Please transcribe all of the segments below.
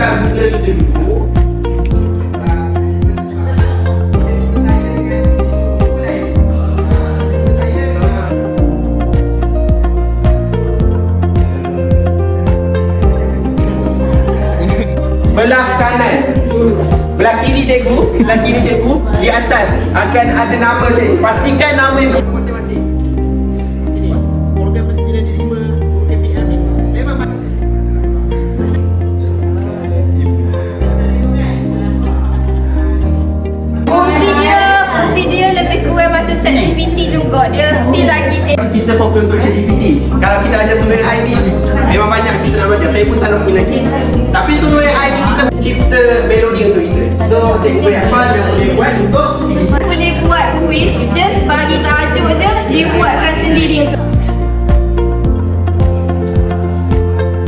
buka Google kita dulu. Belah kanan, belah kiri cikgu, di atas akan ada nama cikgu. Pastikan nama itu masing-masing. Ini program persediaan di 5 program PM ni memang bagus. Fungsi dia lebih kurang macam ChatGPT juga. Dia still lagi kita fokus untuk ChatGPT. Kalau kita ajar sumber AI ni memang banyak kita nak belajar. Saya pun tak nak lagi. Tapi sumber AI ni kita cipta melodi untuk kita. So cikgu Irfan yang boleh buat untuk boleh buat kuis, just bagi tajuk je, dia buatkan sendiri untuk.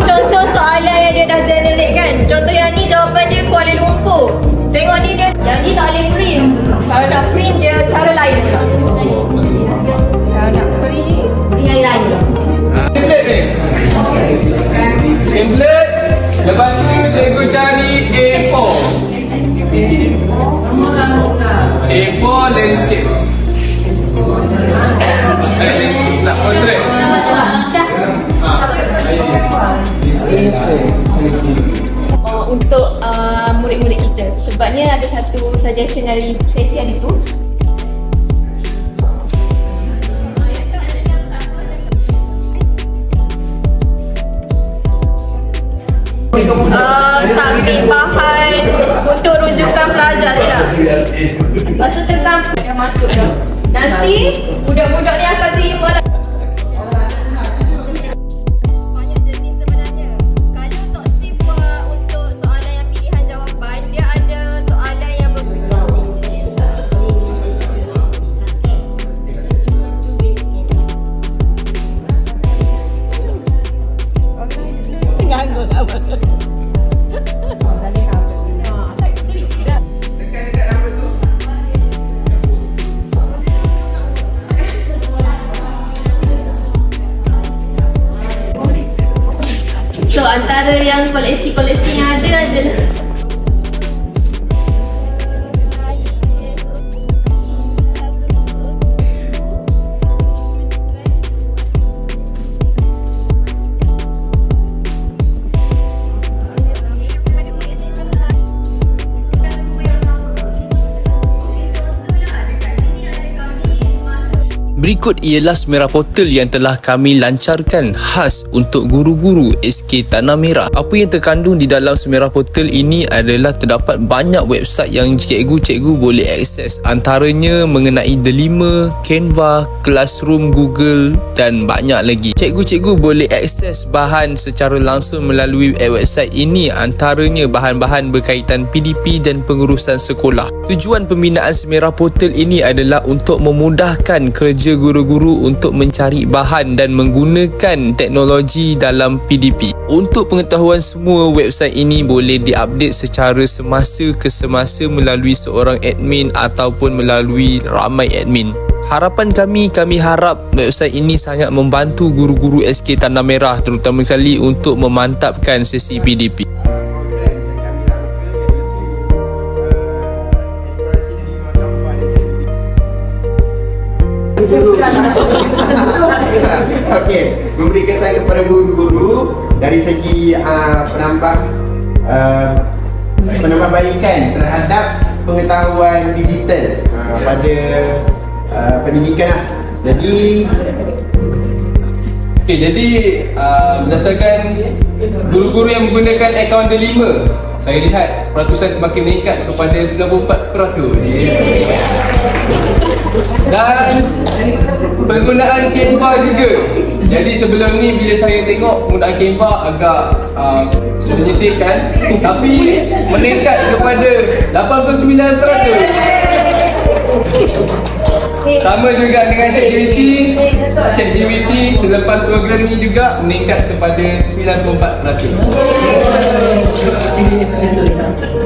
Contoh soalan yang dia dah generate kan. Contoh yang ni jawapan dia Kuala Lumpur. Tengok ni dia, yang ni tak boleh print. Kalau nak print dia cara lain pula. Kalau nak print yang lain pula. Template. Lepas tu cikgu cari A4. A4 landscape. Landscape nak portrait. Untuk murid-murid kita. Sebabnya ada satu suggestion dari sesi hari tu. Submit bahan untuk rujukan pelajar je lah. Lepas tu tekan dah masuk dah. Nanti budak-budak ni akan terima lah. Banyak jenis sebenarnya. Kalau untuk SIP untuk soalan yang pilihan jawapan, dia ada soalan yang So antara yang koleksi-koleksi yang ada adalah Berikut ialah Semera Portal yang telah kami lancarkan khas untuk guru-guru SK Tanah Merah. Apa yang terkandung di dalam Semera Portal ini adalah terdapat banyak website yang cikgu-cikgu boleh akses. Antaranya mengenai Delima, Canva, Classroom, Google dan banyak lagi. Cikgu-cikgu boleh akses bahan secara langsung melalui website ini, antaranya bahan-bahan berkaitan PDP dan pengurusan sekolah. Tujuan pembinaan Semera Portal ini adalah untuk memudahkan kerja guru-guru untuk mencari bahan dan menggunakan teknologi dalam PDP. Untuk pengetahuan semua, website ini boleh diupdate secara semasa ke semasa melalui seorang admin ataupun melalui ramai admin. Harapan kami harap website ini sangat membantu guru-guru SK Tanah Merah, terutama sekali untuk memantapkan sesi PDP. Okey, memberi kesan kepada guru-guru dari segi penambahbaikan terhadap pengetahuan digital pada pendidikan lah. Jadi berdasarkan guru-guru yang menggunakan akaun Delima, saya lihat peratusan semakin meningkat kepada 94%. Dan penggunaan Canva juga. Jadi sebelum ni bila saya tengok penggunaan Canva agak menyedihkan, tapi meningkat kepada 89%. Sama juga dengan ChatGPT selepas program ni juga meningkat kepada 94%.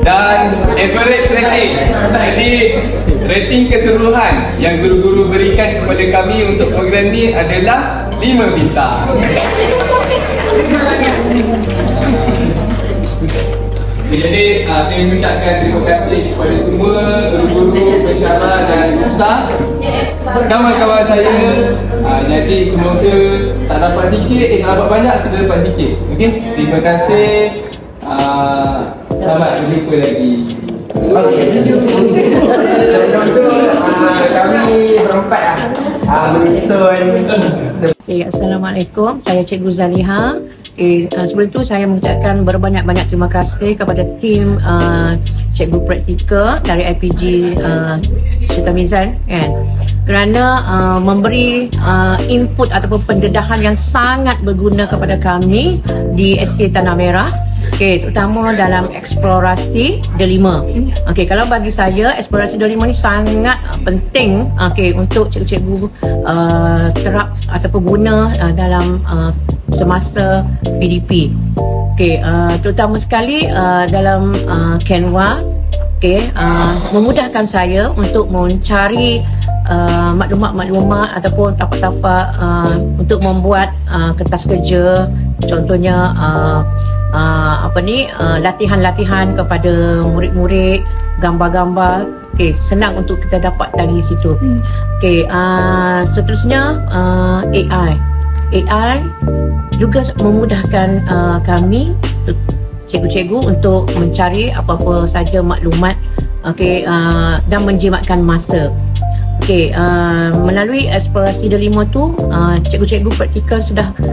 Dan average rating, jadi rating keseluruhan yang guru-guru berikan kepada kami untuk program ni adalah 5 bintang. Jadi saya mengucapkan terima kasih kepada semua guru-guru, pensyarah dan usaha kawan-kawan saya. Jadi semoga tak dapat sikit, tak dapat banyak, kita dapat sikit. Okey, terima kasih. Selamat berjumpa lagi. Okey. Sebelum tu kami berempat menyusun. Assalamualaikum, saya Cikgu Zaliha. Sebelum tu saya mengucapkan berbanyak-banyak terima kasih kepada tim Cikgu Praktikal dari IPG Syed Mizan kan, kerana memberi input ataupun pendedahan yang sangat berguna kepada kami di SK Tanah Merah. Okey, terutama dalam eksplorasi delima. Okey, kalau bagi saya eksplorasi delima ni sangat penting untuk cikgu-cikgu terap ataupun guna dalam semasa PDP. Okey, terutama sekali dalam Canva. Okey, memudahkan saya untuk mencari maklumat-maklumat ataupun tapak-tapak untuk membuat kertas kerja, contohnya latihan-latihan kepada murid-murid, gambar-gambar. Okey, senang untuk kita dapat dari situ. Okey, seterusnya AI juga memudahkan kami cikgu-cikgu untuk mencari apa-apa saja maklumat, dan menjimatkan masa. Okey, melalui eksplorasi delima tu, cikgu-cikgu praktikal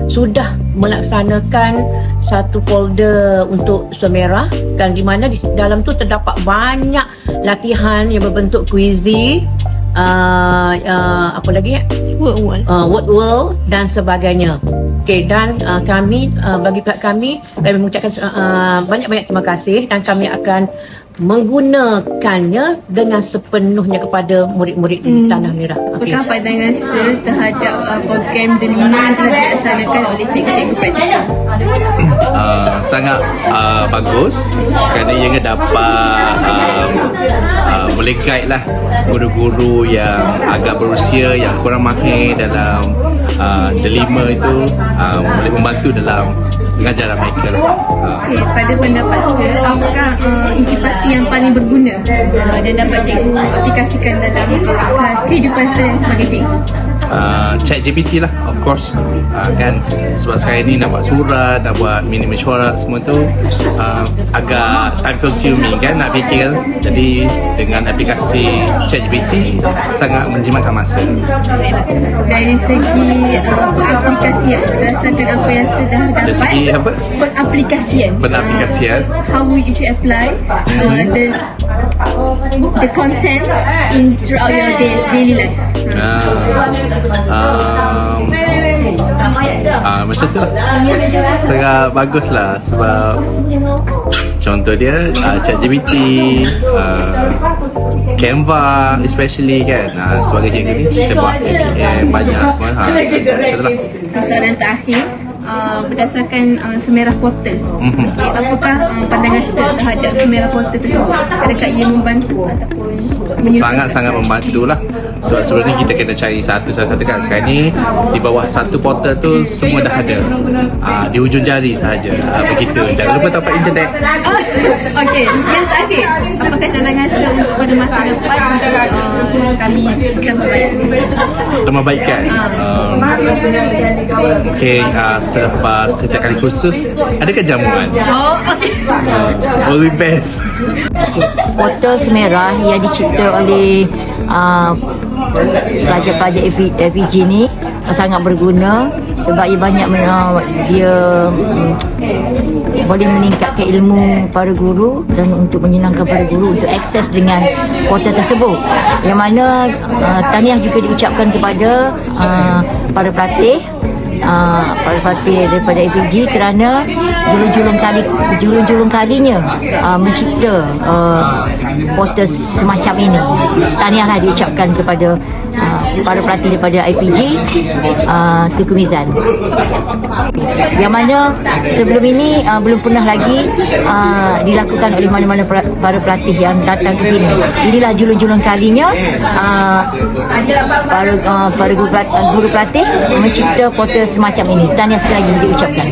sudah melaksanakan satu folder untuk Semerah, kan, di mana di dalam tu terdapat banyak latihan yang berbentuk kuizi, apa lagi? Word world dan sebagainya. Okey, dan kami bagi pihak kami mengucapkan banyak-banyak terima kasih, dan kami akan menggunakannya dengan sepenuhnya kepada murid-murid di Tanah Merah. Apakah pandangan Sir terhadap program delima yang telah dilaksanakan oleh cikgu-cikgu praktikal? Sangat bagus, kerana ia dapat boleh guide lah guru-guru yang agak berusia, yang kurang mahir dalam delima itu, boleh membantu dalam pengajaran mereka. Okay, pada pendapat Sir, apakah intipati yang paling berguna dan dapat cikgu aplikasikan dalam kehidupan Sir sebagai cikgu? ChatGPT lah, of course. Kan, sebab sekarang ni nak buat surat, nak buat mini mesyuarat, semua tu agak time consuming kan, nak fikir. Jadi dengan aplikasi ChatGPT sangat menjimatkan masa. Dari segi pengaplikasian, berdasarkan apa yang sudah dapat, dari segi apa? Pengaplikasian, how will you apply the content in throughout your daily life? Macam tu lah, sangat bagus lah. Sebab contoh dia ChatGPT, Canva especially kan, sebagai cikgu ni kita buat banyak semua. Macam tu lah. Soalan terakhir, berdasarkan Semerah Portal, apakah pandangan Sir terhadap Semerah Portal tersebut? Adakah ia membantu ataupun menyuruh? Sangat-sangat membantu lah. Sebab sebelum ni kita kena cari satu-satu kan. Sekarang ni di bawah satu portal tu semua dah ada, di ujung jari sahaja. Begitu, jangan lupa top up internet. Okey, yang terakhir, apakah cadangan Sir untuk pada masa depan untuk kami bisa membaikkan? Okay, selepas setiap kali kursus adakah jamuan? All the best. Portal Semerah yang dicipta oleh pelajar-pelajar FPG ni sangat berguna, sebab ia banyak dia boleh meningkatkan ilmu para guru dan untuk menyenangkan para guru untuk akses dengan portal tersebut, yang mana tahniah juga diucapkan kepada para pelatih daripada FPG kerana julung-julung kalinya mencipta portal semacam ini. Tahniahlah diucapkan kepada para pelatih daripada IPG Tunku Mizan, yang mana sebelum ini belum pernah lagi dilakukan oleh mana-mana para pelatih yang datang ke sini. Inilah julung-julung kalinya para guru pelatih mencipta portal semacam ini. Tahniah sekali lagi diucapkan.